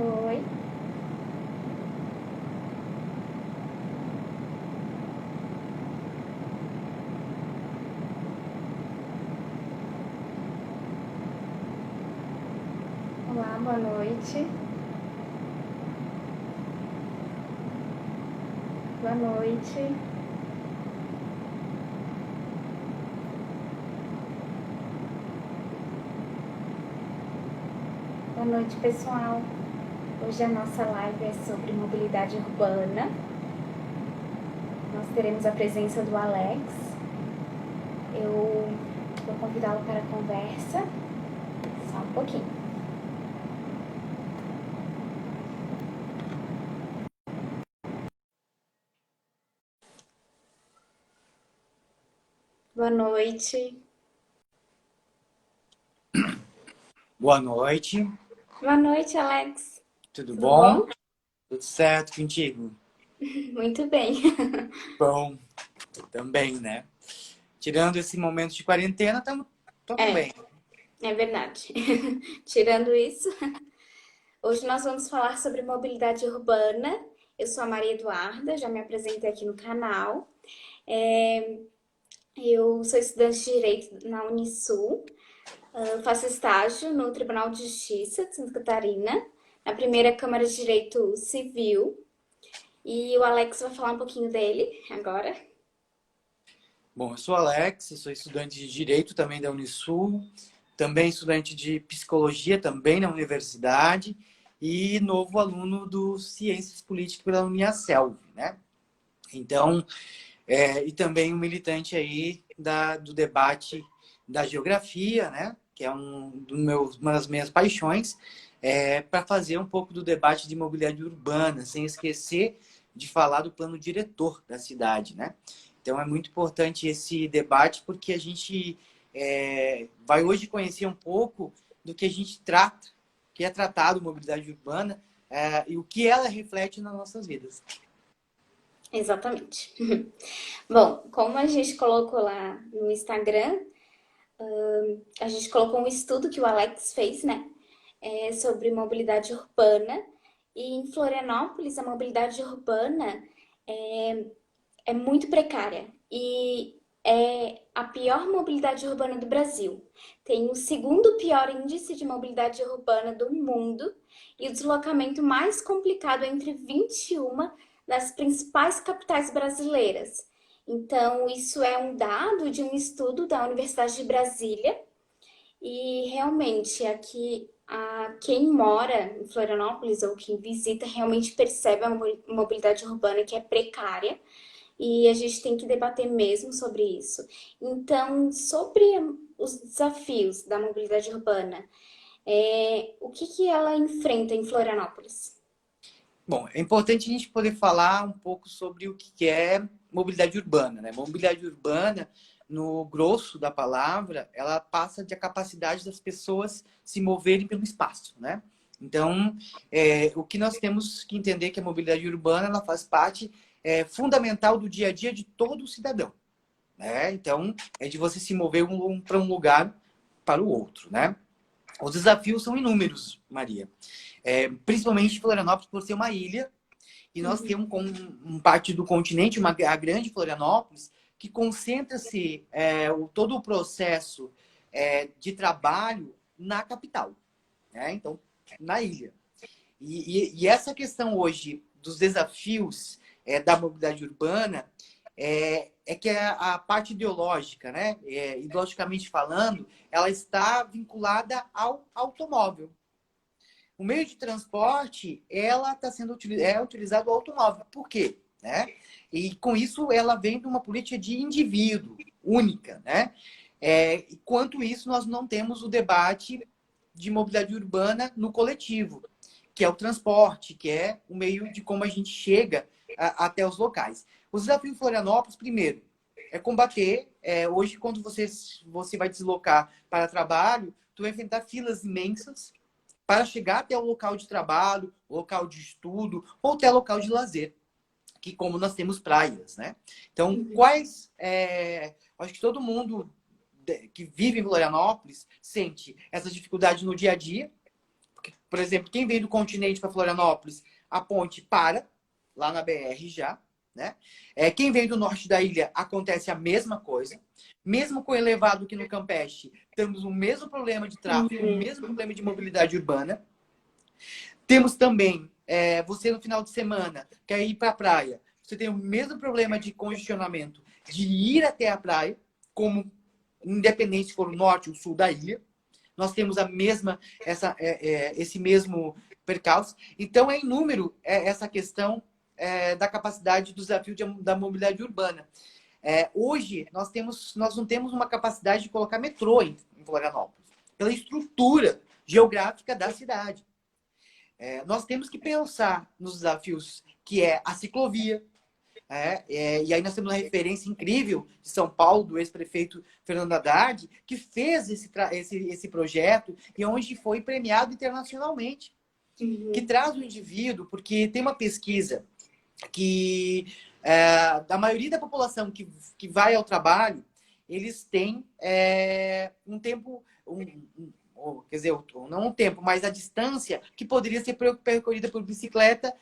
Oi. Olá, boa noite. Boa noite. Boa noite, pessoal. Hoje a nossa live é sobre mobilidade urbana. Nós teremos a presença do Alex. Eu vou convidá-lo para a conversa. Só um pouquinho. Boa noite. Boa noite. Boa noite, Alex. Tudo Tudo bom? bom? Tudo certo contigo? Muito bem. Bom, também, né? Tirando esse momento de quarentena, estamos bem. É verdade. Tirando isso, hoje nós vamos falar sobre mobilidade urbana. Eu sou a Maria Eduarda, já me apresentei aqui no canal. Eu sou estudante de Direito na Unisul, faço estágio no Tribunal de Justiça de Santa Catarina, na primeira Câmara de Direito Civil. E o Alex vai falar um pouquinho dele agora. Bom, eu sou Alex, eu sou estudante de Direito também da Unisul, também estudante de Psicologia também na universidade e novo aluno do Ciências Políticas pela Uniaselv, né? Então, e também um militante aí do debate da geografia, né? Que é uma das minhas paixões, para fazer um pouco do debate de mobilidade urbana, sem esquecer de falar do plano diretor da cidade, né? Então é muito importante esse debate porque a gente vai hoje conhecer um pouco do que a gente trata, que é tratado mobilidade urbana, e o que ela reflete nas nossas vidas. Exatamente. Bom, como a gente colocou lá no Instagram, a gente colocou um estudo que o Alex fez, né? Sobre mobilidade urbana. E em Florianópolis, a mobilidade urbana é muito precária. E é a pior mobilidade urbana do Brasil. Tem o segundo pior índice de mobilidade urbana do mundo e o deslocamento mais complicado entre 21 das principais capitais brasileiras. Então, isso é um dado de um estudo da Universidade de Brasília. E realmente, aqui, quem mora em Florianópolis ou quem visita realmente percebe a mobilidade urbana que é precária e a gente tem que debater mesmo sobre isso. Então, sobre os desafios da mobilidade urbana, o que ela enfrenta em Florianópolis? Bom, é importante a gente poder falar um pouco sobre o que é mobilidade urbana, né? Mobilidade urbana, no grosso da palavra, ela passa de a capacidade das pessoas se moverem pelo espaço, né? Então, o que nós temos que entender que a mobilidade urbana, ela faz parte fundamental do dia a dia de todo cidadão, né? Então, é de você se mover para um lugar para o outro, né? Os desafios são inúmeros, Maria. Principalmente Florianópolis por ser uma ilha, e nós temos parte do continente, a grande Florianópolis, que concentra-se todo o processo de trabalho na capital, né? Então, na ilha. E essa questão hoje dos desafios da mobilidade urbana que a parte ideológica, né? Ideologicamente falando, ela está vinculada ao automóvel. O meio de transporte, ela está sendo utilizado o automóvel. Por quê? Né? E com isso, ela vem de uma política de indivíduo, única. Né? Enquanto isso, nós não temos o debate de mobilidade urbana no coletivo, que é o transporte, que é o meio de como a gente chega até os locais. O desafio em Florianópolis, primeiro, é combater. Hoje, quando você vai deslocar para trabalho, tu vai enfrentar filas imensas para chegar até o local de trabalho, local de estudo ou até local de lazer, que como nós temos praias, né? Então, acho que todo mundo que vive em Florianópolis sente essa dificuldade no dia a dia, porque Por exemplo, quem vem do continente para Florianópolis, a ponte para, lá na BR já, né? Quem vem do norte da ilha, acontece a mesma coisa. Mesmo com o elevado aqui no Campeche, temos o mesmo problema de tráfego, o mesmo problema de mobilidade urbana. Temos também, você no final de semana quer ir para a praia, você tem o mesmo problema de congestionamento, de ir até a praia, como independente se for o norte ou o sul da ilha. Nós temos esse mesmo percalço. Então, é inúmero essa questão da capacidade do desafio da mobilidade urbana. Hoje, nós não temos uma capacidade de colocar metrô em Florianópolis, pela estrutura geográfica da cidade. Nós temos que pensar nos desafios que é a ciclovia. E aí nós temos uma referência incrível de São Paulo, do ex-prefeito Fernando Haddad, que fez esse projeto e onde foi premiado internacionalmente. Que traz o indivíduo, porque tem uma pesquisa que da maioria da população que vai ao trabalho, eles têm um tempo, quer dizer, não um tempo, mas a distância que poderia ser percorrida por bicicleta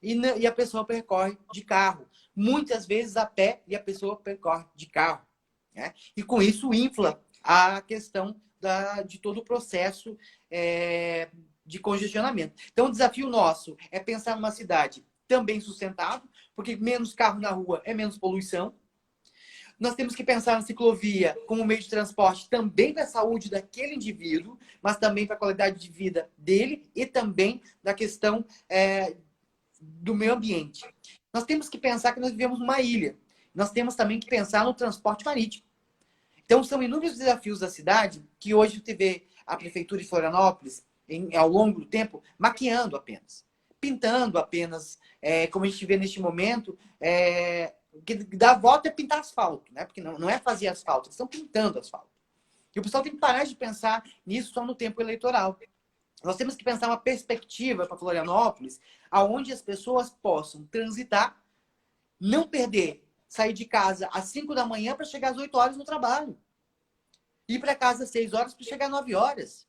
e a pessoa percorre de carro. Muitas vezes a pé e a pessoa percorre de carro. Né? E com isso infla a questão de todo o processo de congestionamento. Então, o desafio nosso é pensar numa cidade também sustentável, porque menos carro na rua é menos poluição. Nós temos que pensar na ciclovia como meio de transporte também para a saúde daquele indivíduo, mas também para a qualidade de vida dele e também da questão do meio ambiente. Nós temos que pensar que nós vivemos numa ilha. Nós temos também que pensar no transporte marítimo. Então, são inúmeros desafios da cidade que hoje você vê a Prefeitura de Florianópolis, ao longo do tempo, maquiando apenas. Pintando apenas, como a gente vê neste momento, que dá a volta é pintar asfalto, né? Porque não é fazer asfalto, eles estão pintando asfalto. E o pessoal tem que parar de pensar nisso só no tempo eleitoral. Nós temos que pensar uma perspectiva para Florianópolis, aonde as pessoas possam transitar, não perder, sair de casa às 5 da manhã para chegar às 8 horas no trabalho. Ir para casa às 6 horas para chegar às 9 horas.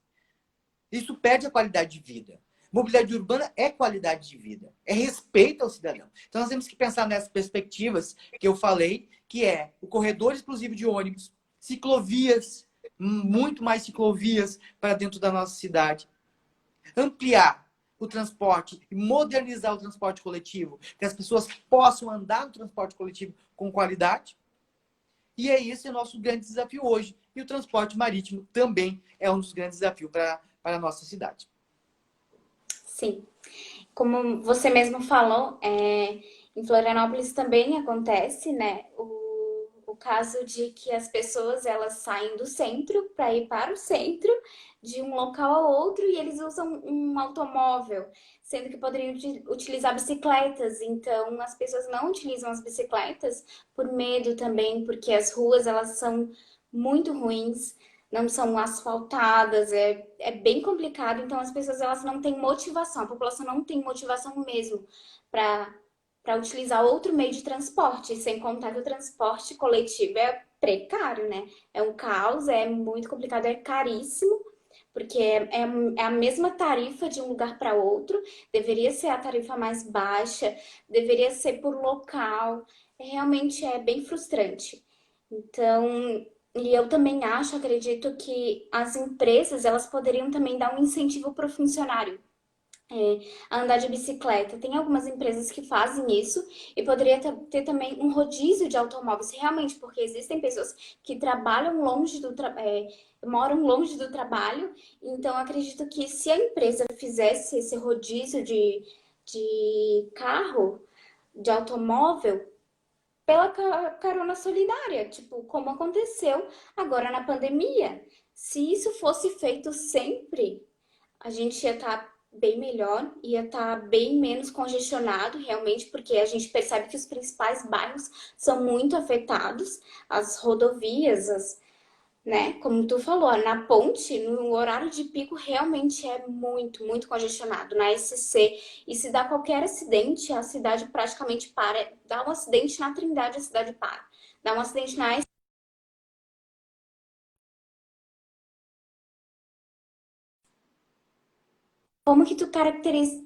Isso perde a qualidade de vida. Mobilidade urbana é qualidade de vida, é respeito ao cidadão. Então nós temos que pensar nessas perspectivas que eu falei, que é o corredor exclusivo de ônibus, ciclovias, muito mais ciclovias para dentro da nossa cidade. Ampliar o transporte e modernizar o transporte coletivo, que as pessoas possam andar no transporte coletivo com qualidade. E esse o nosso grande desafio hoje. E o transporte marítimo também é um dos grandes desafios para a nossa cidade. Sim. Como você mesmo falou, em Florianópolis também acontece, né, o caso de que as pessoas elas saem do centro para ir para o centro, de um local ao outro, e eles usam um automóvel, sendo que poderiam utilizar bicicletas. Então, as pessoas não utilizam as bicicletas por medo também, porque as ruas elas são muito ruins, não são asfaltadas, é bem complicado, então as pessoas elas não têm motivação, a população não tem motivação mesmo para utilizar outro meio de transporte, sem contar que o transporte coletivo é precário, né? É um caos, é muito complicado, é caríssimo, porque é a mesma tarifa de um lugar para outro, deveria ser a tarifa mais baixa, deveria ser por local, realmente é bem frustrante. Então, e eu também acredito que as empresas, elas poderiam também dar um incentivo para o funcionário a andar de bicicleta. Tem algumas empresas que fazem isso e poderia ter também um rodízio de automóveis, realmente, porque existem pessoas que trabalham longe moram longe do trabalho, então acredito que se a empresa fizesse esse rodízio de carro, de automóvel, pela carona solidária, tipo, como aconteceu agora na pandemia. Se isso fosse feito sempre, a gente ia estar bem melhor, ia estar bem menos congestionado, realmente, porque a gente percebe que os principais bairros são muito afetados, as rodovias, né? Como tu falou, na ponte, no horário de pico, realmente é muito, muito congestionado. Na SC, e se dá qualquer acidente, a cidade praticamente para. Dá um acidente na Trindade, a cidade para. Dá um acidente na Como que tu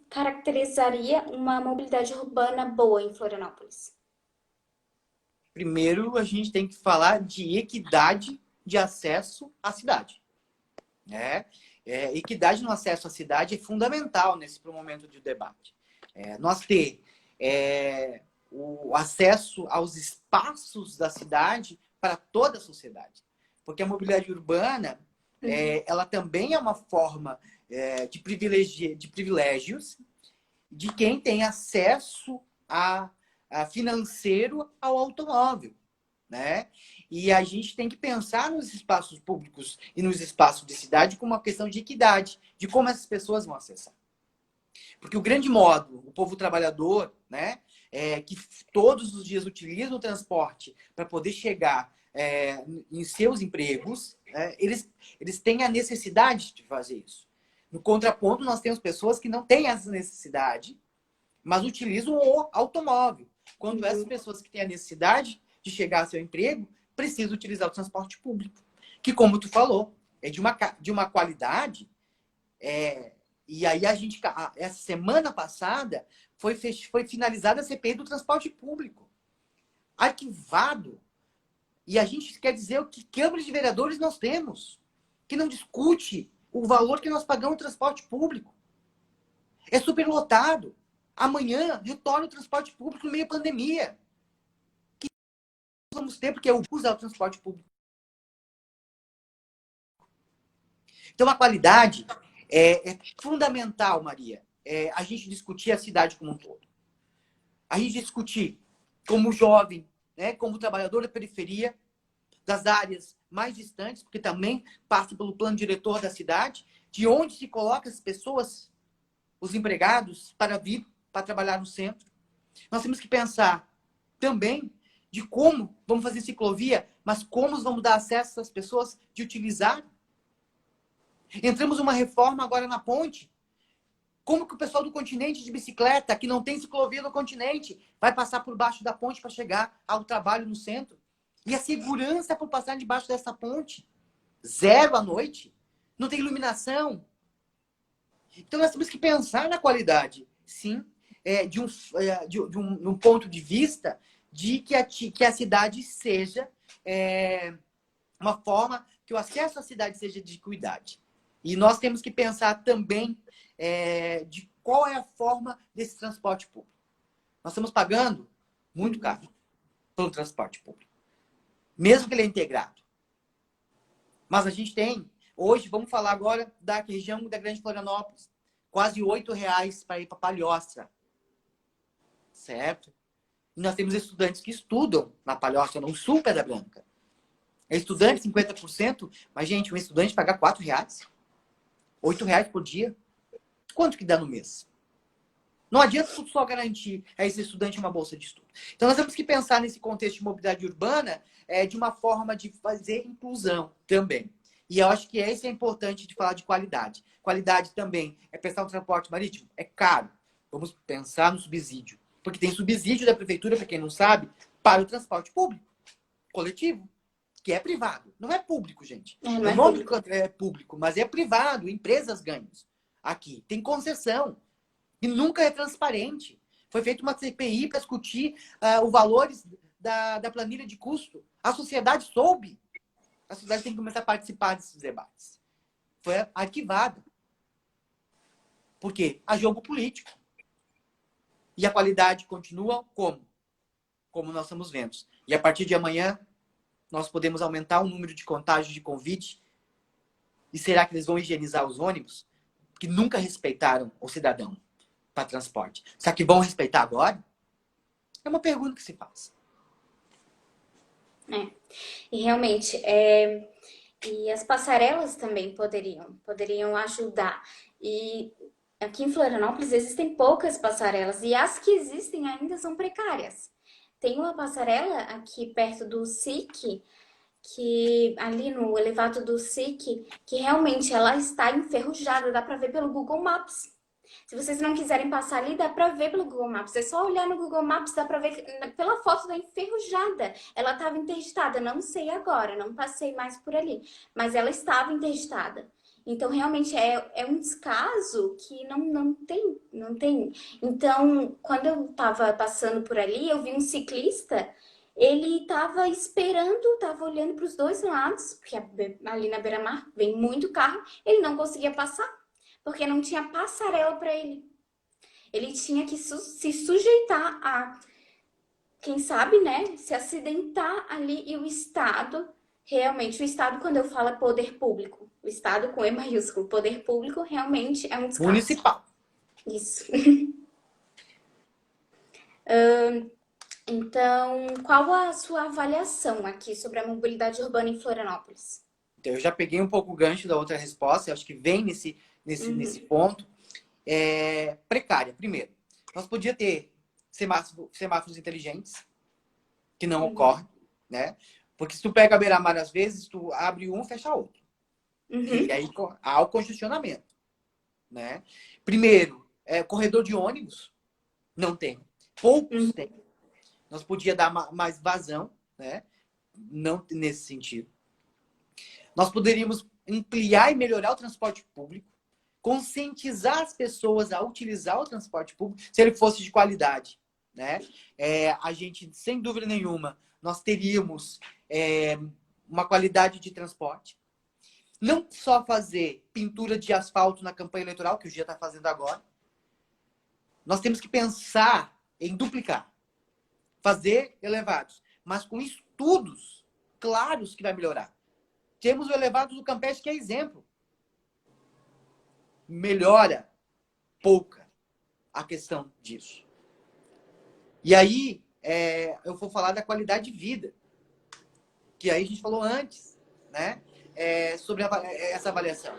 caracterizaria uma mobilidade urbana boa em Florianópolis? Primeiro, a gente tem que falar de equidade de acesso à cidade, né? Equidade no acesso à cidade é fundamental nesse momento de debate. Nós ter o acesso aos espaços da cidade para toda a sociedade. Porque a mobilidade urbana, ela também é uma forma de privilégios de quem tem acesso a financeiro ao automóvel, né? E a gente tem que pensar nos espaços públicos e nos espaços de cidade como uma questão de equidade, de como essas pessoas vão acessar. Porque o grande modo, o povo trabalhador, né, que todos os dias utiliza o transporte para poder chegar em seus empregos, eles têm a necessidade de fazer isso. No contraponto, nós temos pessoas que não têm essa necessidade, mas utilizam o automóvel. Quando essas pessoas que têm a necessidade de chegar ao seu emprego precisam utilizar o transporte público, que, como tu falou, é de uma qualidade. E aí essa semana passada foi finalizada a CPI do transporte público, arquivado. E a gente quer dizer o que Câmara de Vereadores nós temos, que não discute o valor que nós pagamos no transporte público. É superlotado. Amanhã retorna o transporte público no meio da pandemia. Que vamos ter, porque eu usar o transporte público. Então, a qualidade é fundamental, Maria. A gente discutir a cidade como um todo. A gente discutir como jovem, né, como trabalhador da periferia, das áreas mais distantes, porque também passa pelo plano diretor da cidade, de onde se coloca as pessoas, os empregados, para vir para trabalhar no centro. Nós temos que pensar também de como vamos fazer ciclovia, mas como vamos dar acesso às pessoas de utilizar. Entramos numa reforma agora na ponte. Como que o pessoal do continente de bicicleta, que não tem ciclovia no continente, vai passar por baixo da ponte para chegar ao trabalho no centro? E a segurança por passar debaixo dessa ponte? Zero à noite? Não tem iluminação? Então nós temos que pensar na qualidade, sim, de um ponto de vista de que a cidade seja uma forma que o acesso à cidade seja de equidade. E nós temos que pensar também de qual é a forma desse transporte público. Nós estamos pagando muito caro pelo transporte público, mesmo que ele é integrado. Mas a gente tem, hoje, vamos falar agora da região da Grande Florianópolis, quase R$ 8 para ir para Palhoça, certo? E nós temos estudantes que estudam na Palhoça, no sul Pedra Branca. É estudante, 50%, mas, gente, um estudante pagar R$ 4, R$ 8 por dia, quanto que dá no mês? Não adianta só garantir a esse estudante uma bolsa de estudo. Então, nós temos que pensar nesse contexto de mobilidade urbana de uma forma de fazer inclusão também. E eu acho que esse é importante de falar de qualidade. Qualidade também é prestar um transporte marítimo? É caro. Vamos pensar no subsídio. Porque tem subsídio da prefeitura, para quem não sabe, para o transporte público, coletivo, que é privado. Não é público, gente. Não O é nome público. é público, mas é privado. Empresas ganham. Aqui tem concessão. E nunca é transparente. Foi feita uma CPI para discutir os valores da planilha de custo. A sociedade soube. A sociedade tem que começar a participar desses debates. Foi arquivada. Por quê? Há jogo político. E a qualidade continua como? Como nós estamos vendo. E a partir de amanhã, nós podemos aumentar o número de contágios de Covid. E será que eles vão higienizar os ônibus? Que nunca respeitaram o cidadão para transporte. Será que vão respeitar agora? É uma pergunta que se faz. E realmente, e as passarelas também poderiam ajudar. E aqui em Florianópolis existem poucas passarelas e as que existem ainda são precárias. Tem uma passarela aqui perto do SIC, que ali no elevado do SIC, que realmente ela está enferrujada, dá para ver pelo Google Maps. Se vocês não quiserem passar ali, dá pra ver pelo Google Maps. É só olhar no Google Maps, dá pra ver pela foto da enferrujada. Ela estava interditada, não sei agora, não passei mais por ali. Mas ela estava interditada. Então, realmente, é um descaso que não tem. Então, quando eu estava passando por ali, eu vi um ciclista, ele estava esperando, estava olhando para os dois lados, porque ali na beira-mar vem muito carro, ele não conseguia passar, porque não tinha passarela para ele. Ele tinha que se sujeitar a, quem sabe, né, se acidentar ali e o Estado, realmente, o Estado, quando eu falo é poder público, o Estado com E maiúsculo, poder público realmente é um descaso. Municipal. Isso. Então, qual a sua avaliação aqui sobre a mobilidade urbana em Florianópolis? Então, eu já peguei um pouco o gancho da outra resposta, eu acho que vem nesse Uhum, ponto. Precária, primeiro. Nós podíamos ter semáforos inteligentes, que não uhum, ocorrem, né? Porque se tu pega a beira-mar, às vezes, tu abre um, fecha outro. E uhum, aí há o congestionamento, né? Primeiro, corredor de ônibus, não tem. Poucos têm. uhum, Nós podíamos dar mais vazão, né? Não nesse sentido. Nós poderíamos ampliar e melhorar o transporte público, conscientizar as pessoas a utilizar o transporte público, se ele fosse de qualidade, né? A gente, sem dúvida nenhuma, nós teríamos uma qualidade de transporte. Não só fazer pintura de asfalto na campanha eleitoral, que o Gia está fazendo agora. Nós temos que pensar em duplicar, fazer elevados, mas com estudos claros que vai melhorar. Temos o elevado do Campeche, que é exemplo. Melhora pouca a questão disso. E aí, eu vou falar da qualidade de vida, que aí a gente falou antes, né? Sobre essa avaliação.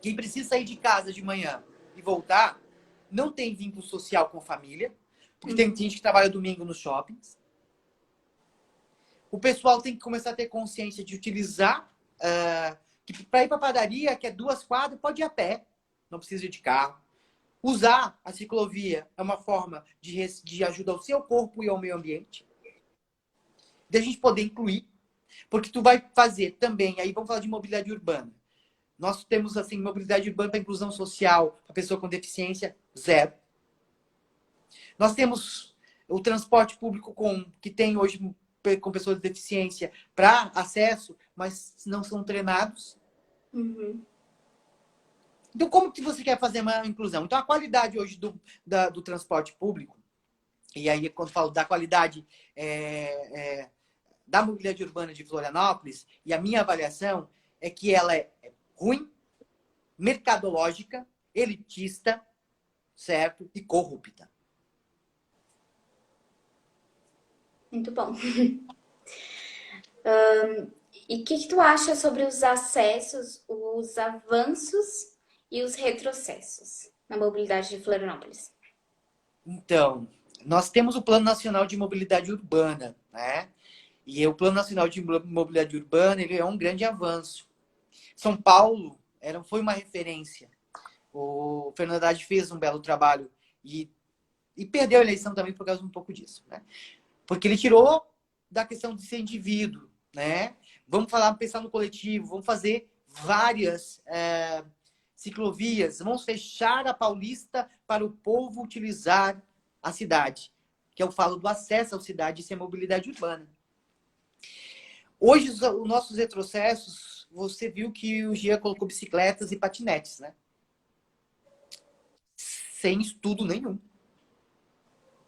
Quem precisa sair de casa de manhã e voltar, não tem vínculo social com a família, porque tem uhum, gente que trabalha domingo nos shoppings. O pessoal tem que começar a ter consciência de utilizar, que para ir para a padaria, que é 2 quadras, pode ir a pé, não precisa ir de carro. Usar a ciclovia é uma forma de ajuda ao seu corpo e ao meio ambiente. De a gente poder incluir, porque tu vai fazer também, aí vamos falar de mobilidade urbana. Nós temos, assim, mobilidade urbana para inclusão social, para pessoa com deficiência, zero. Nós temos o transporte público que tem hoje com pessoas de deficiência para acesso, mas não são treinados. uhum. Então, como que você quer fazer uma inclusão? Então, a qualidade hoje do transporte público, e aí quando falo da qualidade da mobilidade urbana de Florianópolis, e a minha avaliação é que ela é ruim, mercadológica, elitista, certo? E corrupta. Muito bom. E o que tu acha sobre os acessos, os avanços e os retrocessos na mobilidade de Florianópolis? Então, nós temos o Plano Nacional de Mobilidade Urbana, né? E o Plano Nacional de Mobilidade Urbana, ele é um grande avanço. São Paulo foi uma referência. O Fernando Haddad fez um belo trabalho e perdeu a eleição também por causa de um pouco disso, né? Porque ele tirou da questão de ser indivíduo, né? Vamos pensar no coletivo, vamos fazer várias ciclovias, vamos fechar a Paulista para o povo utilizar a cidade, que eu falo do acesso à cidade, isso é mobilidade urbana. Hoje, os nossos retrocessos, você viu que o Gia colocou bicicletas e patinetes, né? Sem estudo nenhum.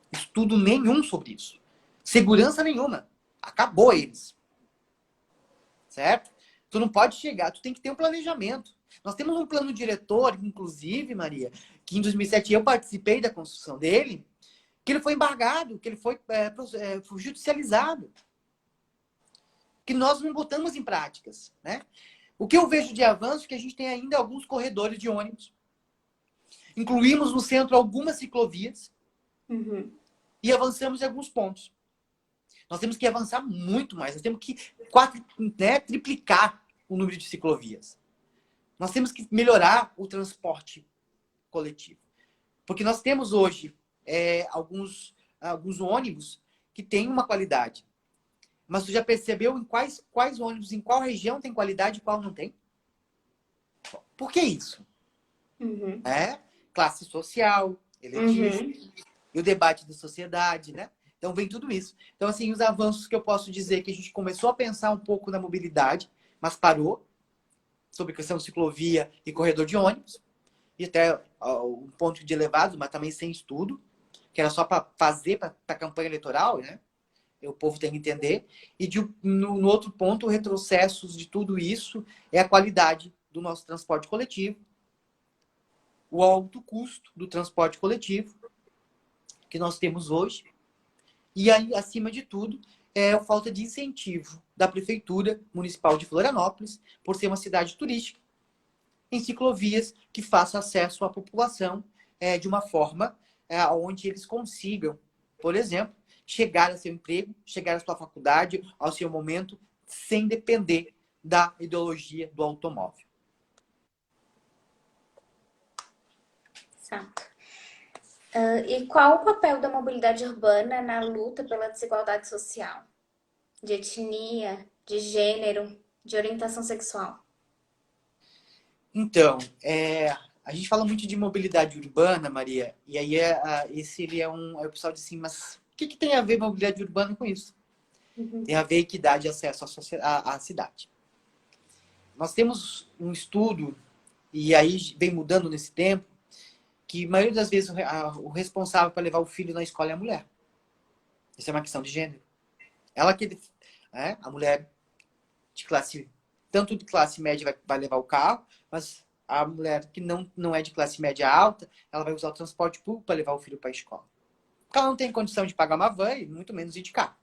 Estudo nenhum sobre isso. Segurança nenhuma. Acabou eles. Certo? Tu não pode chegar, tu tem que ter um planejamento. Nós temos um plano diretor, inclusive, Maria, que em 2007 eu participei da construção dele, que ele foi embargado, que ele foi judicializado, que nós não botamos em práticas, né? O que eu vejo de avanço é que a gente tem ainda alguns corredores de ônibus. Incluímos no centro algumas ciclovias Uhum. e avançamos em alguns pontos. Nós temos que avançar muito mais. Nós temos que triplicar o número de ciclovias. Nós temos que melhorar o transporte coletivo. Porque nós temos hoje alguns ônibus que têm uma qualidade. Mas tu já percebeu em quais ônibus, em qual região tem qualidade e qual não tem? Por que isso? Uhum. Classe social, elitista, Uhum. e o debate da sociedade, né? Então vem tudo isso. Então, assim, os avanços que eu posso dizer é que a gente começou a pensar um pouco na mobilidade, mas parou, sobre questão de ciclovia e corredor de ônibus, e até um ponto de elevado, mas também sem estudo, que era só para fazer para a campanha eleitoral, né? E o povo tem que entender. E no outro ponto, o retrocesso de tudo isso é a qualidade do nosso transporte coletivo, o alto custo do transporte coletivo que nós temos hoje, e aí, acima de tudo, é a falta de incentivo da Prefeitura Municipal de Florianópolis, por ser uma cidade turística, em ciclovias que façam acesso à população de uma forma onde eles consigam, por exemplo, chegar a seu emprego, chegar à sua faculdade, ao seu momento, sem depender da ideologia do automóvel. Exato. E qual o papel da mobilidade urbana na luta pela desigualdade social? De etnia, de gênero, de orientação sexual? Então, a gente fala muito de mobilidade urbana, Maria, e aí esse ele é um. Aí o pessoal diz assim, mas o que tem a ver mobilidade urbana com isso? Uhum. Tem a ver equidade de acesso à cidade. Nós temos um estudo, e aí vem mudando nesse tempo, que a maioria das vezes o responsável para levar o filho na escola é a mulher. Isso é uma questão de gênero. Ela que, a mulher de classe, tanto de classe média vai levar o carro, mas a mulher que não é de classe média alta, ela vai usar o transporte público para levar o filho para a escola. Porque ela não tem condição de pagar uma van e muito menos ir de carro.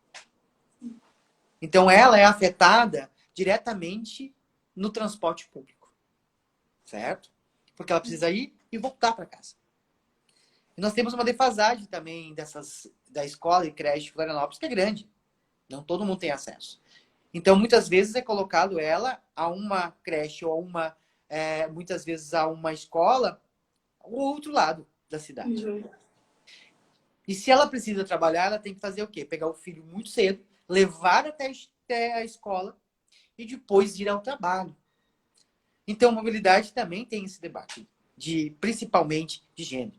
Então ela é afetada diretamente no transporte público, certo? Porque ela precisa ir e voltar para casa. E nós temos uma defasagem também da escola e creche de Florianópolis que é grande. Não todo mundo tem acesso. Então, muitas vezes é colocado ela a uma creche ou muitas vezes a uma escola ao outro lado da cidade. Uhum. E se ela precisa trabalhar, ela tem que fazer o quê? Pegar o filho muito cedo, levar até a escola e depois ir ao trabalho. Então, mobilidade também tem esse debate, principalmente de gênero.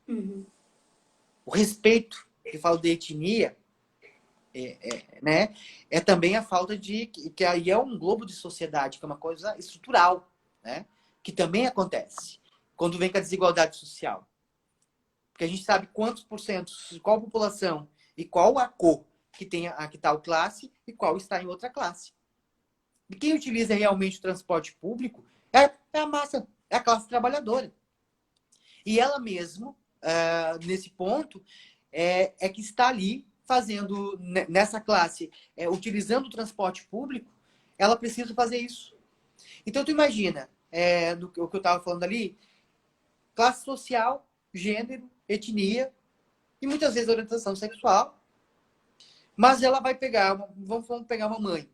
Uhum. O respeito, que eu falo de etnia, né? É também a falta que aí é um globo de sociedade, que é uma coisa estrutural, né? Que também acontece quando vem com a desigualdade social. Porque a gente sabe quantos por cento, qual a população e qual a cor que tem que tal classe e qual está em outra classe. E quem utiliza realmente o transporte público é a massa, é a classe trabalhadora. E ela mesmo, nesse ponto, é que está ali fazendo, nessa classe, utilizando o transporte público, ela precisa fazer isso. Então, tu imagina, o que eu estava falando ali, classe social, gênero, etnia, e muitas vezes orientação sexual, mas ela vai pegar, vamos pegar uma mãe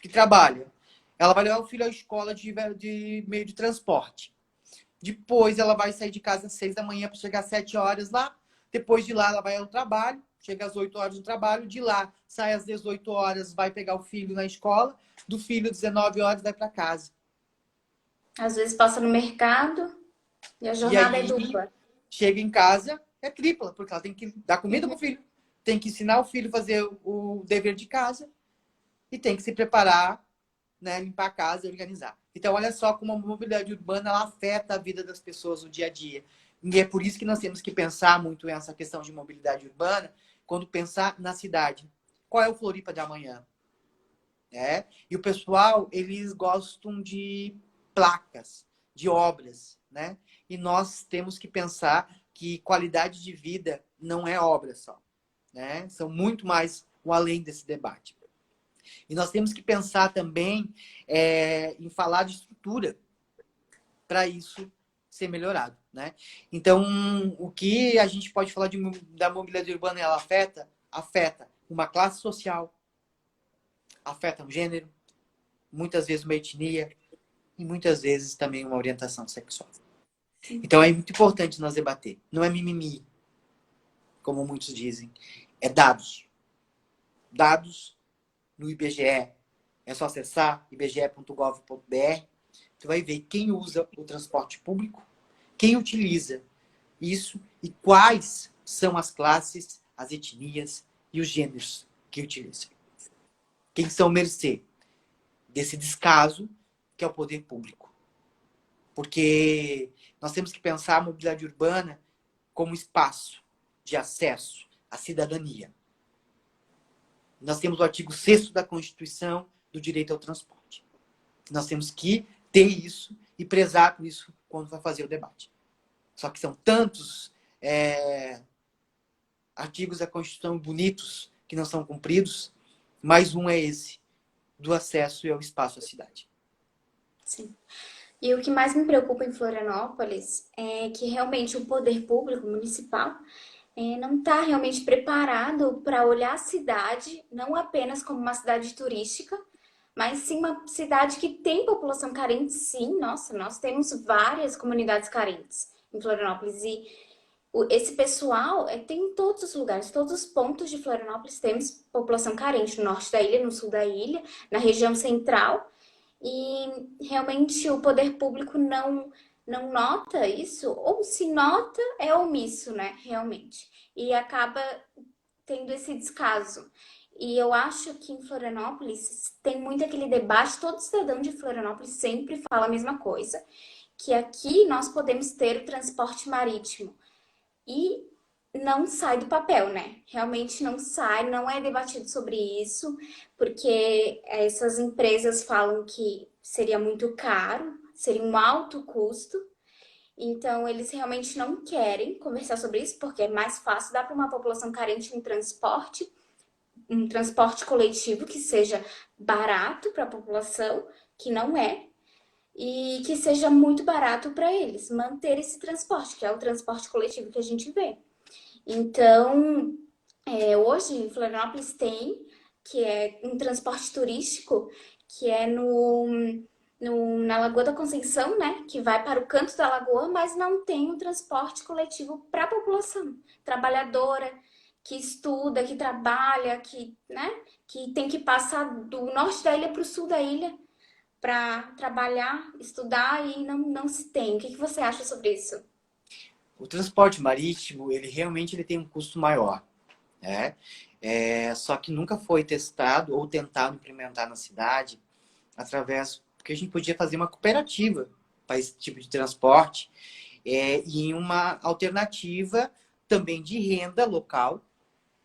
que trabalha, ela vai levar o filho à escola de meio de transporte. Depois ela vai sair de casa às 6 da manhã para chegar às 7 horas lá. Depois de lá ela vai ao trabalho, chega às 8 horas do trabalho, de lá sai às 18 horas, vai pegar o filho na escola, do filho 19 horas vai para casa. Às vezes passa no mercado e a E jornada é aí dupla. chega em casa, é tripla, porque ela tem que dar comida pro filho, tem que ensinar o filho a fazer o dever de casa e tem que se preparar, né, limpar a casa e organizar. Então, olha só como a mobilidade urbana ela afeta a vida das pessoas no dia a dia. E é por isso que nós temos que pensar muito nessa questão de mobilidade urbana, quando pensar na cidade. Qual é o Floripa de amanhã? E o pessoal, eles gostam de placas, de obras, né? E nós temos que pensar que qualidade de vida não é obra só, né? São muito mais o além desse debate. E nós temos que pensar também em falar de estrutura para isso ser melhorado, né? Então, o que a gente pode falar da mobilidade urbana, ela afeta uma classe social, afeta um gênero, muitas vezes uma etnia e muitas vezes também uma orientação sexual. Então, é muito importante nós debater. Não é mimimi, como muitos dizem, é dados. Dados no IBGE. É só acessar ibge.gov.br. Você vai ver quem usa o transporte público, quem utiliza isso e quais são as classes, as etnias e os gêneros que utilizam. Quem são mercê desse descaso que é o poder público. Porque nós temos que pensar a mobilidade urbana como espaço de acesso à cidadania. Nós temos o artigo 6º da Constituição do direito ao transporte. Nós temos que ter isso e prezar por isso quando vai fazer o debate. Só que são tantos artigos da Constituição bonitos que não são cumpridos, mas um é esse, do acesso e ao espaço à cidade. Sim. E o que mais me preocupa em Florianópolis é que realmente o poder público municipal não está realmente preparado para olhar a cidade não apenas como uma cidade turística, mas sim uma cidade que tem população carente, sim. Nossa, nós temos várias comunidades carentes em Florianópolis e esse pessoal tem em todos os lugares, todos os pontos de Florianópolis temos população carente, no norte da ilha, no sul da ilha, na região central. E realmente o poder público não nota isso, ou se nota, é omisso, né? Realmente. E acaba tendo esse descaso. E eu acho que em Florianópolis tem muito aquele debate, todo cidadão de Florianópolis sempre fala a mesma coisa, que aqui nós podemos ter o transporte marítimo. E não sai do papel, né? Realmente não sai, não é debatido sobre isso, porque essas empresas falam que seria muito caro, seria um alto custo. Então, eles realmente não querem conversar sobre isso, porque é mais fácil dar para uma população carente um transporte coletivo que seja barato para a população, que não é, e que seja muito barato para eles manter esse transporte, que é o transporte coletivo que a gente vê. Então, hoje em Florianópolis tem, que é um transporte turístico, que é na Lagoa da Conceição, né? Que vai para o canto da lagoa, mas não tem um transporte coletivo para a população trabalhadora, que estuda, que trabalha, né? Que tem que passar do norte da ilha para o sul da ilha para trabalhar, estudar e não se tem. O que você acha sobre isso? O transporte marítimo, ele realmente tem um custo maior, né? Só que nunca foi testado ou tentado implementar na cidade através, porque a gente podia fazer uma cooperativa para esse tipo de transporte e uma alternativa também de renda local,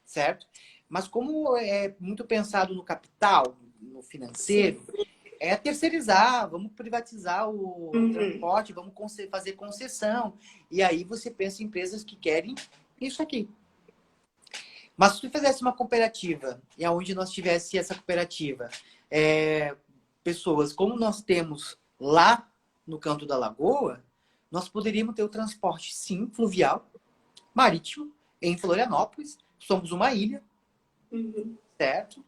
certo? Mas como é muito pensado no capital, no Sim. financeiro, é terceirizar, vamos privatizar o Uhum. transporte, vamos fazer concessão. E aí você pensa em empresas que querem isso aqui. Mas se tu fizesse uma cooperativa, e aonde nós tivesse essa cooperativa, pessoas como nós temos lá no canto da lagoa, nós poderíamos ter o transporte, sim, fluvial, marítimo, em Florianópolis. Somos uma ilha, Uhum. certo?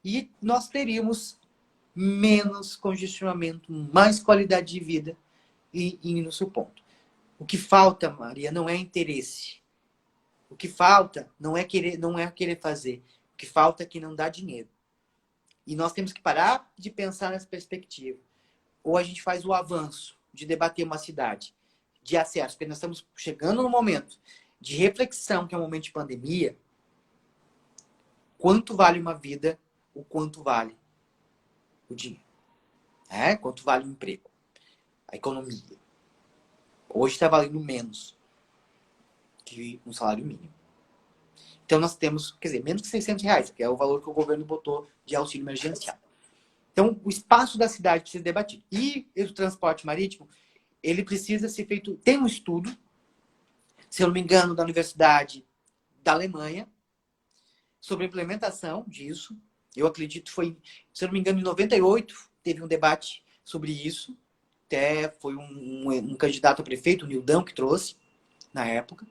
E nós teríamos menos congestionamento, mais qualidade de vida e indo no seu ponto. O que falta, Maria, não é interesse. O que falta não é querer fazer. O que falta é que não dá dinheiro. E nós temos que parar de pensar nessa perspectiva. Ou a gente faz o avanço de debater uma cidade de acesso, porque nós estamos chegando no momento de reflexão, que é um momento de pandemia. Quanto vale uma vida, o quanto vale o dinheiro. Quanto vale o emprego, a economia. Hoje está valendo menos que um salário mínimo. Então nós temos, quer dizer, menos que R$ 600, que é o valor que o governo botou de auxílio emergencial. Então o espaço da cidade precisa ser debatido. E o transporte marítimo, ele precisa ser feito, tem um estudo, se eu não me engano, da Universidade da Alemanha, sobre a implementação disso. Eu acredito que foi, se eu não me engano, em 98, teve um debate sobre isso. Até foi um candidato a prefeito, o Nildão, que trouxe, na época.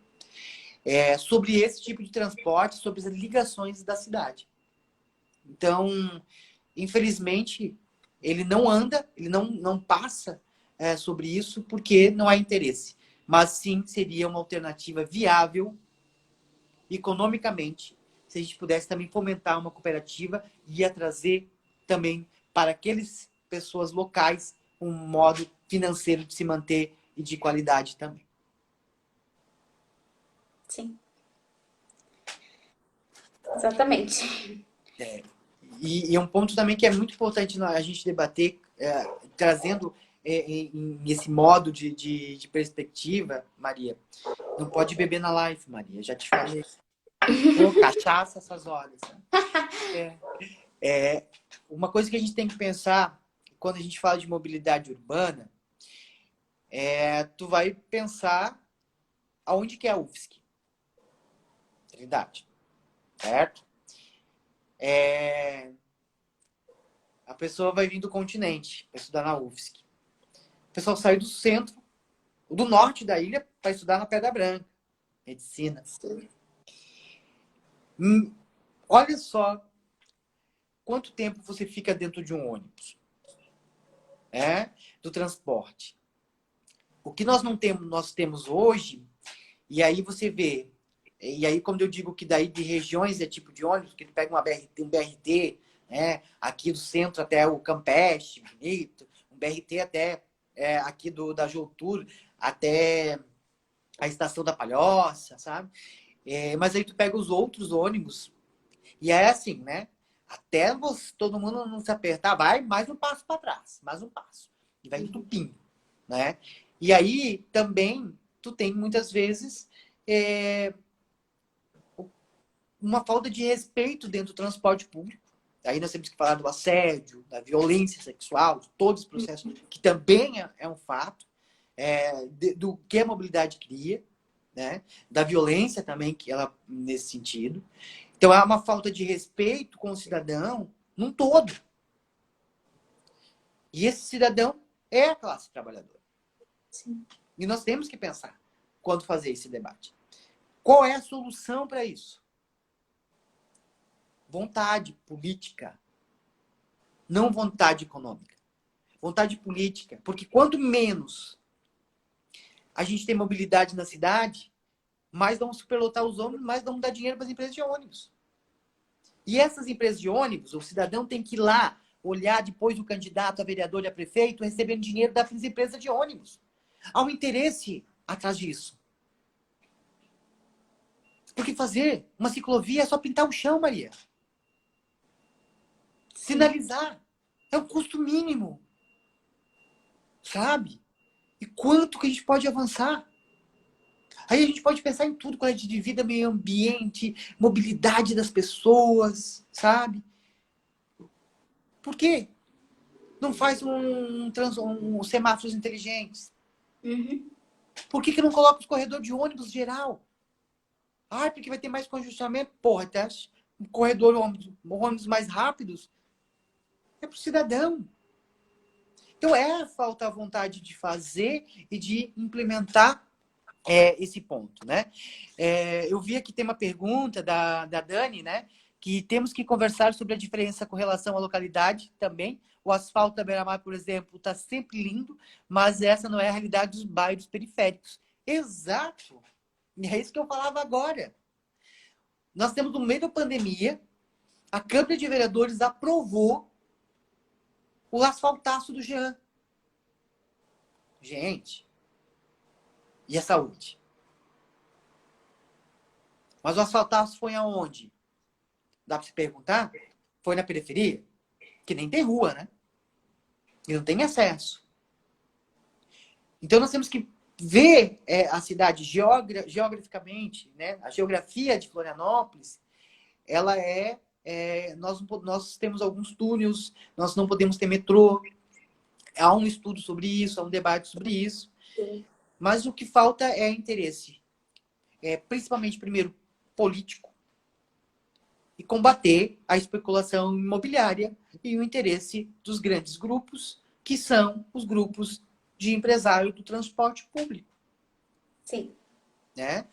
Sobre esse tipo de transporte, sobre as ligações da cidade. Então, infelizmente, ele não anda, ele não passa sobre isso porque não há interesse. Mas sim, seria uma alternativa viável economicamente, se a gente pudesse também fomentar uma cooperativa e ia trazer também para aquelas pessoas locais um modo financeiro de se manter e de qualidade também. Sim. Exatamente. E um ponto também que é muito importante a gente debater, trazendo esse modo de perspectiva, Maria. Não pode beber na live, Maria. Já te falei. Pô, cachaça essas horas. Uma coisa que a gente tem que pensar quando a gente fala de mobilidade urbana tu vai pensar aonde que é a UFSC. Trindade. Certo? A pessoa vai vir do continente para estudar na UFSC. O pessoal sai do centro, do norte da ilha, para estudar na Pedra Branca. Medicina. Olha só quanto tempo você fica dentro de um ônibus. Do transporte. O que nós temos hoje, e aí você vê, e aí quando eu digo que daí de regiões é tipo de ônibus, que ele pega um BRT, aqui do centro até o Campeche, bonito, um BRT até aqui da Joutur, até a Estação da Palhoça, sabe? Mas aí tu pega os outros ônibus, e é assim, né? Até todo mundo não se apertar, vai mais um passo para trás, mais um passo. E vai entupindo, né? E aí também tu tem muitas vezes uma falta de respeito dentro do transporte público. Aí nós temos que falar do assédio, da violência sexual, de todos os processos, que também é um fato, do que a mobilidade cria, né? Da violência também que ela nesse sentido. Então há uma falta de respeito com o cidadão num todo. E esse cidadão é a classe trabalhadora. Sim. E nós temos que pensar quando fazer esse debate. Qual é a solução para isso? Vontade política. Não vontade econômica. Vontade política. Porque quanto menos a gente tem mobilidade na cidade, mais vamos superlotar os ônibus, mais vamos dar dinheiro para as empresas de ônibus. E essas empresas de ônibus, o cidadão tem que ir lá olhar depois o candidato a vereador e a prefeito recebendo dinheiro das empresas de ônibus. Há um interesse atrás disso. Porque fazer uma ciclovia é só pintar o chão, Maria. Sinalizar. É um custo mínimo. Sabe? E quanto que a gente pode avançar? Aí a gente pode pensar em tudo, qualidade de vida, meio ambiente, mobilidade das pessoas, sabe? Por quê? Não faz um semáforos inteligentes? Uhum. Por que não coloca os corredores de ônibus geral? Porque vai ter mais congestionamento. Porra, até um corredor ônibus mais rápidos é para o cidadão. Então falta a vontade de fazer e de implementar esse ponto, né? Eu vi aqui tem uma pergunta da Dani, né? Que temos que conversar sobre a diferença com relação à localidade também. O asfalto da Beira-Mar, por exemplo, está sempre lindo, mas essa não é a realidade dos bairros periféricos. Exato! É isso que eu falava agora. Nós temos, no meio da pandemia, a Câmara de Vereadores aprovou o asfaltaço do Jean. Gente, e a saúde? Mas o asfaltaço foi aonde? Dá para se perguntar? Foi na periferia? Que nem tem rua, né? E não tem acesso. Então nós temos que ver a cidade geograficamente, né? A geografia de Florianópolis, ela nós temos alguns túneis, nós não podemos ter metrô. Há um estudo sobre isso, há um debate sobre isso. Sim. Mas o que falta é interesse. Principalmente, primeiro, político. E combater a especulação imobiliária e o interesse dos grandes grupos, que são os grupos de empresário do transporte público. Sim. Né?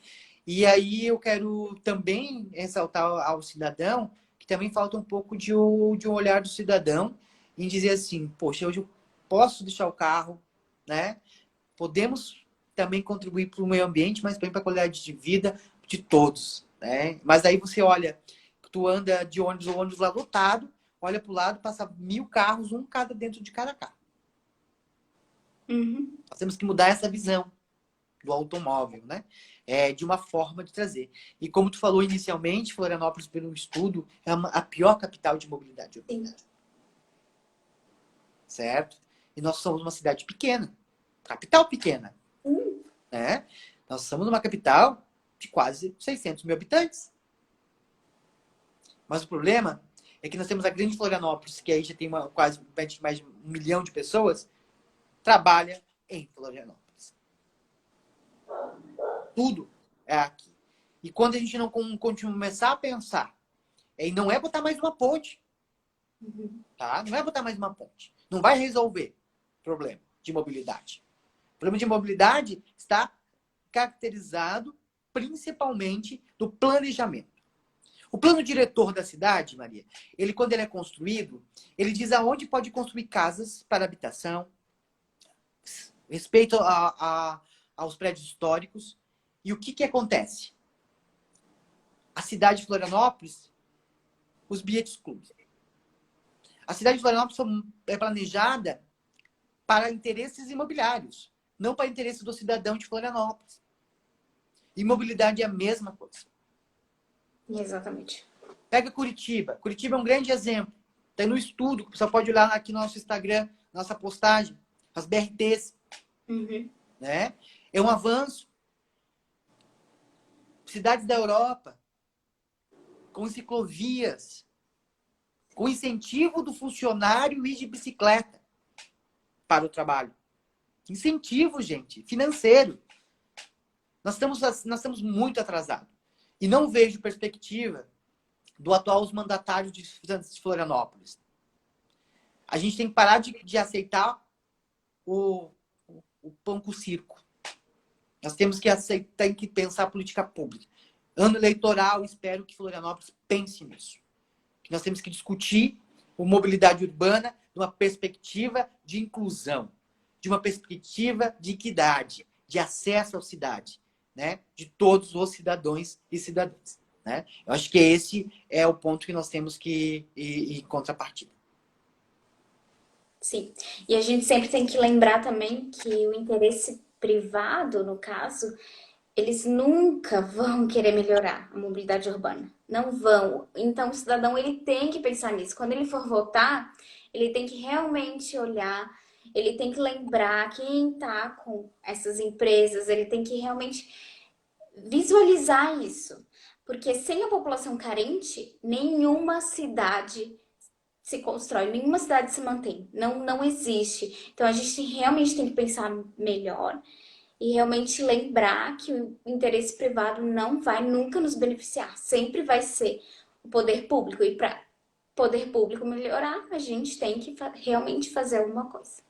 E aí eu quero também ressaltar ao cidadão que também falta um pouco de um olhar do cidadão em dizer assim, poxa, hoje eu posso deixar o carro, né? Podemos também contribuir para o meio ambiente, mas também para a qualidade de vida de todos, né? Mas aí você olha, tu anda de ônibus, o ônibus lá lotado, olha para o lado, passa 1000 carros, um cada dentro de cada carro. Uhum. Nós temos que mudar essa visão do automóvel, né? De uma forma de trazer. E como tu falou inicialmente, Florianópolis, pelo estudo, é a pior capital de mobilidade urbana, Sim. certo? E nós somos uma cidade pequena, capital pequena, Hum. né? Nós somos uma capital de quase 600 mil habitantes. Mas o problema é que nós temos a grande Florianópolis, que aí já tem quase mais de 1 milhão de pessoas, trabalha em Florianópolis. Tudo é aqui. E quando a gente não começar a pensar, e não é botar mais uma ponte, Uhum. tá? Não é botar mais uma ponte. Não vai resolver o problema de mobilidade. O problema de mobilidade está caracterizado principalmente do planejamento. O plano diretor da cidade, Maria, quando ele é construído, ele diz aonde pode construir casas para habitação, respeito aos prédios históricos. E o que acontece? A cidade de Florianópolis, os bilhetes clubes. A cidade de Florianópolis é planejada para interesses imobiliários, não para interesse do cidadão de Florianópolis. E mobilidade é a mesma coisa. Exatamente. Pega Curitiba. Curitiba é um grande exemplo. Tem no estudo, você pode olhar aqui no nosso Instagram, nossa postagem, as BRTs, Uhum. né? É um avanço. Cidades da Europa, com ciclovias, com incentivo do funcionário ir de bicicleta para o trabalho. Incentivo, gente, financeiro. Nós estamos muito atrasados. E não vejo perspectiva do atual mandatário de Florianópolis. A gente tem que parar de aceitar o pão com circo. Nós temos que aceitar, tem que pensar a política pública. Ano eleitoral, espero que Florianópolis pense nisso. Que nós temos que discutir a mobilidade urbana de uma perspectiva de inclusão, de uma perspectiva de equidade, de acesso à cidade, né? De todos os cidadãos e cidadãs. Né? Eu acho que esse é o ponto que nós temos que ir em contrapartida. Sim. E a gente sempre tem que lembrar também que o interesse privado, no caso, eles nunca vão querer melhorar a mobilidade urbana. Não vão. Então, o cidadão ele tem que pensar nisso. Quando ele for votar, ele tem que realmente olhar, ele tem que lembrar quem está com essas empresas, ele tem que realmente visualizar isso. Porque sem a população carente, nenhuma cidade se constrói, nenhuma cidade se mantém. Não, não existe. Então a gente realmente tem que pensar melhor e realmente lembrar que o interesse privado não vai nunca nos beneficiar. Sempre vai ser o poder público. E para poder público melhorar, a gente tem que realmente fazer alguma coisa.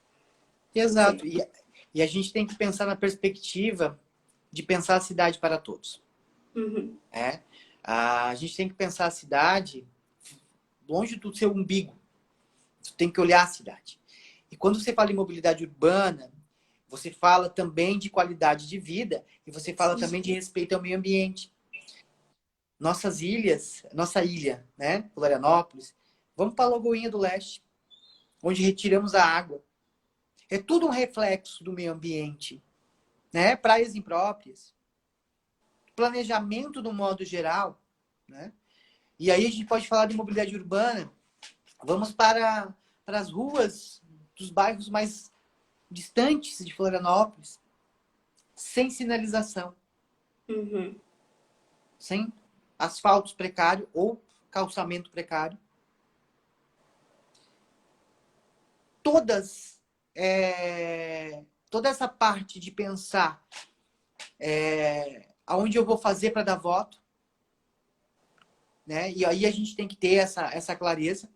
Exato. Sempre. E a gente tem que pensar na perspectiva de pensar a cidade para todos. Uhum. Né? A gente tem que pensar a cidade longe do seu umbigo. Você tem que olhar a cidade. E quando você fala em mobilidade urbana, você fala também de qualidade de vida e você fala Sim. também de respeito ao meio ambiente. Nossas ilhas, nossa ilha, né, Florianópolis, vamos para a Lagoinha do Leste, onde retiramos a água. É tudo um reflexo do meio ambiente, né? Praias impróprias, planejamento do modo geral, né? E aí a gente pode falar de mobilidade urbana. Vamos para as ruas dos bairros mais distantes de Florianópolis, sem sinalização, Uhum. sem asfaltos precário ou calçamento precário. Toda essa parte de pensar aonde eu vou fazer para dar voto, né? E aí a gente tem que ter essa clareza,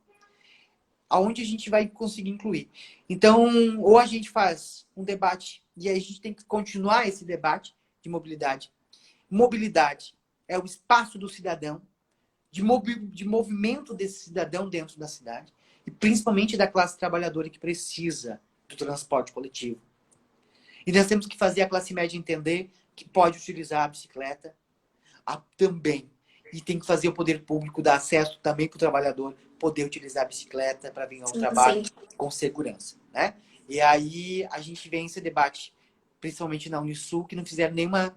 aonde a gente vai conseguir incluir. Então, ou a gente faz um debate, e aí a gente tem que continuar esse debate de mobilidade. Mobilidade é o espaço do cidadão, de movimento desse cidadão dentro da cidade, e principalmente da classe trabalhadora que precisa do transporte coletivo. E nós temos que fazer a classe média entender que pode utilizar a bicicleta também. E tem que fazer o poder público dar acesso também para o trabalhador poder utilizar a bicicleta para vir ao Sim, trabalho sim. com segurança. Né? E aí a gente vê esse debate, principalmente na Unisul, que não fizeram nenhuma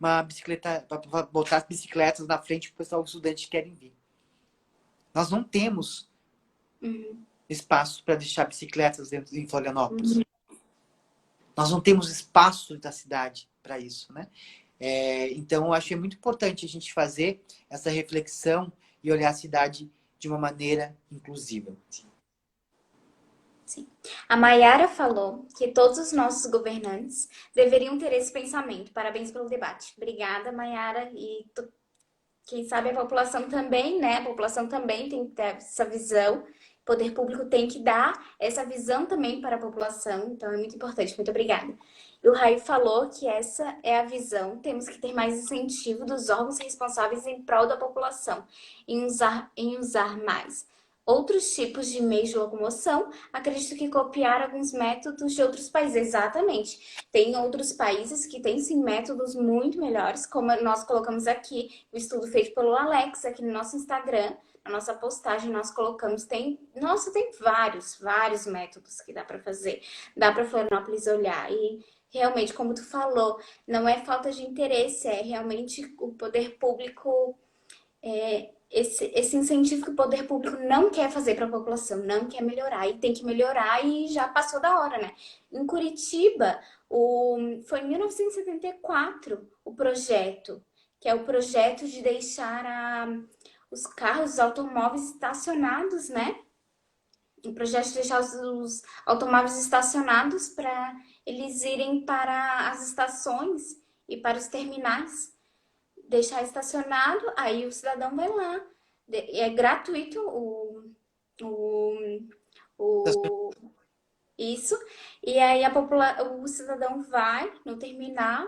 uma bicicleta, para botar as bicicletas na frente para o pessoal, os estudantes querem vir. Nós não temos espaço para deixar bicicletas dentro de Florianópolis. Nós não temos espaço da cidade para isso, né? Então, eu achei muito importante a gente fazer essa reflexão e olhar a cidade de uma maneira inclusiva. Sim. A Maiara falou que todos os nossos governantes deveriam ter esse pensamento. Parabéns pelo debate. Obrigada, Maiara. E quem sabe a população também, né? A população também tem que ter essa visão. O poder público tem que dar essa visão também para a população. Então, é muito importante. Muito obrigada. E o Raí falou que essa é a visão. Temos que ter mais incentivo dos órgãos responsáveis em prol da população, em usar mais outros tipos de meios de locomoção. Acredito que copiar alguns métodos de outros países. Exatamente. Tem outros países que têm, sim, métodos muito melhores, como nós colocamos aqui, o estudo feito pelo Alex, aqui no nosso Instagram, na nossa postagem, nós colocamos, tem vários métodos que dá para fazer. Dá para Florianópolis olhar. E realmente, como tu falou, não é falta de interesse, é realmente o poder público, esse incentivo que o poder público não quer fazer para a população, não quer melhorar, e tem que melhorar e já passou da hora, né? Em Curitiba, foi em 1974 o projeto, que é o projeto de deixar os carros, os automóveis estacionados, né? O projeto de deixar os automóveis estacionados para eles irem para as estações e para os terminais. Deixar estacionado, aí o cidadão vai lá. É gratuito isso. E aí o cidadão vai no terminal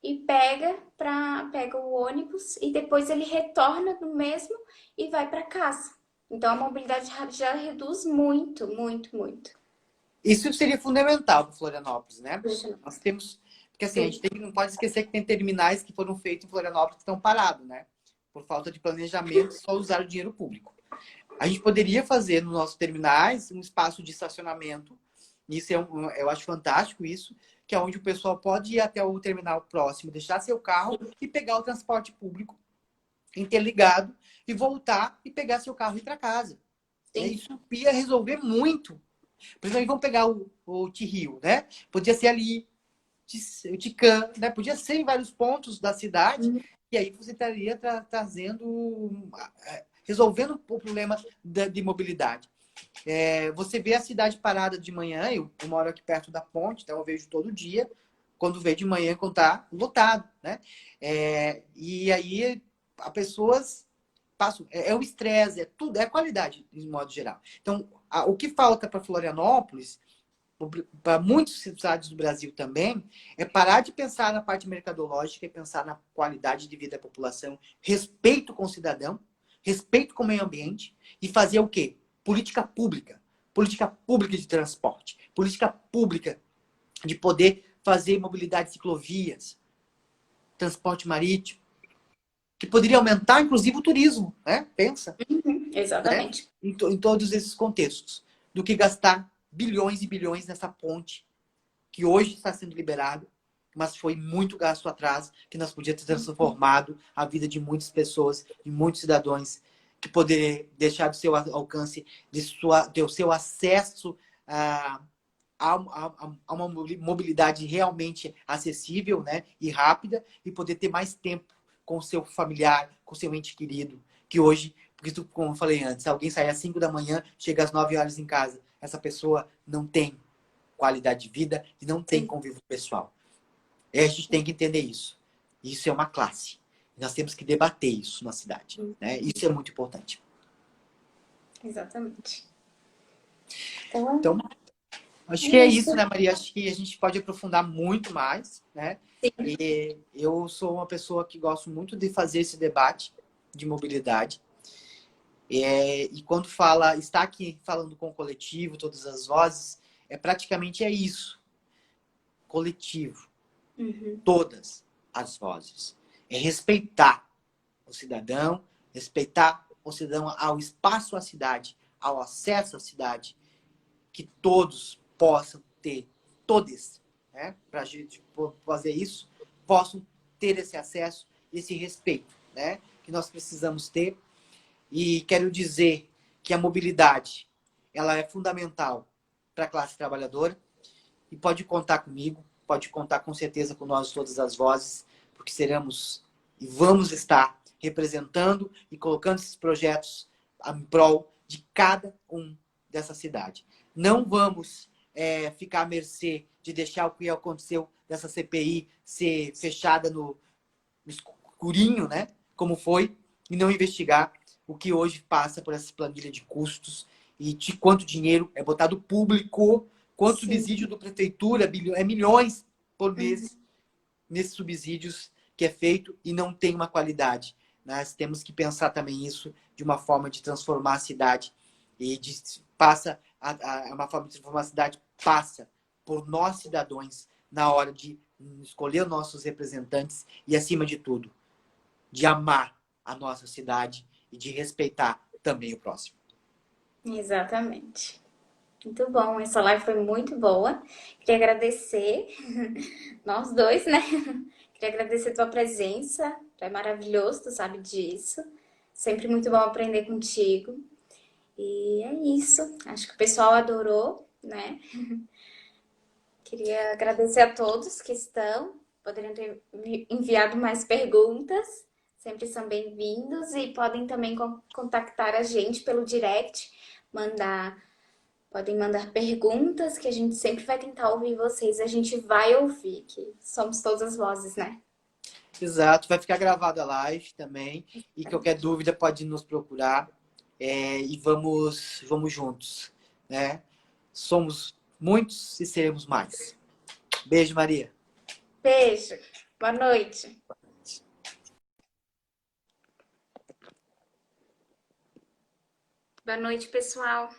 e pega o ônibus e depois ele retorna no mesmo e vai para casa. Então a mobilidade já reduz muito, muito, muito. Isso seria fundamental para Florianópolis, né? Deixa Nós temos... Porque assim, a Sim. gente não pode esquecer que tem terminais que foram feitos em Florianópolis que estão parados, né? Por falta de planejamento, só usar o dinheiro público. A gente poderia fazer nos nossos terminais um espaço de estacionamento. Isso eu acho fantástico isso, que é onde o pessoal pode ir até o terminal próximo, deixar seu carro e pegar o transporte público interligado e voltar e pegar seu carro e ir para casa. Isso ia resolver muito. Principalmente vamos pegar o T-Rio, né? Podia ser ali, o Ticã, né? Podia ser em vários pontos da cidade, e aí você estaria resolvendo o problema de mobilidade. Você vê a cidade parada de manhã, eu moro aqui perto da ponte, então eu vejo todo dia, quando vê de manhã, quando tá lotado, né? E aí as pessoas passam, o estresse, tudo, é a qualidade, de modo geral. Então, o que falta para Florianópolis, para muitas cidades do Brasil também, é parar de pensar na parte mercadológica e pensar na qualidade de vida da população, respeito com o cidadão, respeito com o meio ambiente e fazer o quê? Política pública de transporte, política pública de poder fazer mobilidade de ciclovias, transporte marítimo, que poderia aumentar, inclusive, o turismo, né? Pensa. Exatamente. Né? Em todos esses contextos, do que gastar bilhões e bilhões nessa ponte que hoje está sendo liberado, mas foi muito gasto atrás, que nós podíamos ter transformado a vida de muitas pessoas, de muitos cidadãos, que poderia deixar do seu alcance, do seu acesso a uma mobilidade realmente acessível, né, e rápida, e poder ter mais tempo com o seu familiar, com o seu ente querido, que hoje, porque como eu falei antes, alguém sai às 5 da manhã, chega às 9 horas em casa, essa pessoa não tem qualidade de vida e não tem convívio pessoal. E a gente tem que entender isso. Isso é uma classe. Nós temos que debater isso na cidade. Né? Isso é muito importante. Exatamente. Então, acho que é isso, né, Maria? Acho que a gente pode aprofundar muito mais, né? E eu sou uma pessoa que gosto muito de fazer esse debate de mobilidade. E quando está aqui falando com o coletivo, todas as vozes, praticamente isso. Coletivo. Todas as vozes. É respeitar o cidadão ao espaço à cidade, ao acesso à cidade, que todos possam ter, todos, né, para a gente fazer isso, possam ter esse acesso, esse respeito, né, que nós precisamos ter. E quero dizer que a mobilidade, ela é fundamental para a classe trabalhadora e pode contar comigo, pode contar com certeza com nós todas as vozes, porque seremos e vamos estar representando e colocando esses projetos em prol de cada um dessa cidade. Não vamos ficar à mercê de deixar o que aconteceu dessa CPI ser fechada no escurinho, né? Como foi, e não investigar o que hoje passa por essa planilha de custos e de quanto dinheiro é botado público, quanto Sim. subsídio da prefeitura, é milhões por Uhum. mês nesses subsídios que é feito e não tem uma qualidade. Nós temos que pensar também isso de uma forma de transformar a cidade e uma forma de transformar a cidade passa por nós cidadãos na hora de escolher nossos representantes e, acima de tudo, de amar a nossa cidade e de respeitar também o próximo. Exatamente. Muito bom, essa live foi muito boa. Queria agradecer nós dois, né? Queria agradecer a tua presença. Tu é maravilhoso, tu sabe disso. Sempre muito bom aprender contigo. E é isso. Acho que o pessoal adorou, né? Queria agradecer a todos que estão. Poderiam ter enviado mais perguntas. Sempre são bem-vindos e podem também contactar a gente pelo direct, podem mandar perguntas que a gente sempre vai tentar ouvir vocês. A gente vai ouvir, que somos todas as vozes, né? Exato, vai ficar gravada a live também. E qualquer dúvida pode nos procurar. E vamos juntos, né? Somos muitos e seremos mais. Beijo, Maria. Beijo, boa noite. Boa noite, pessoal.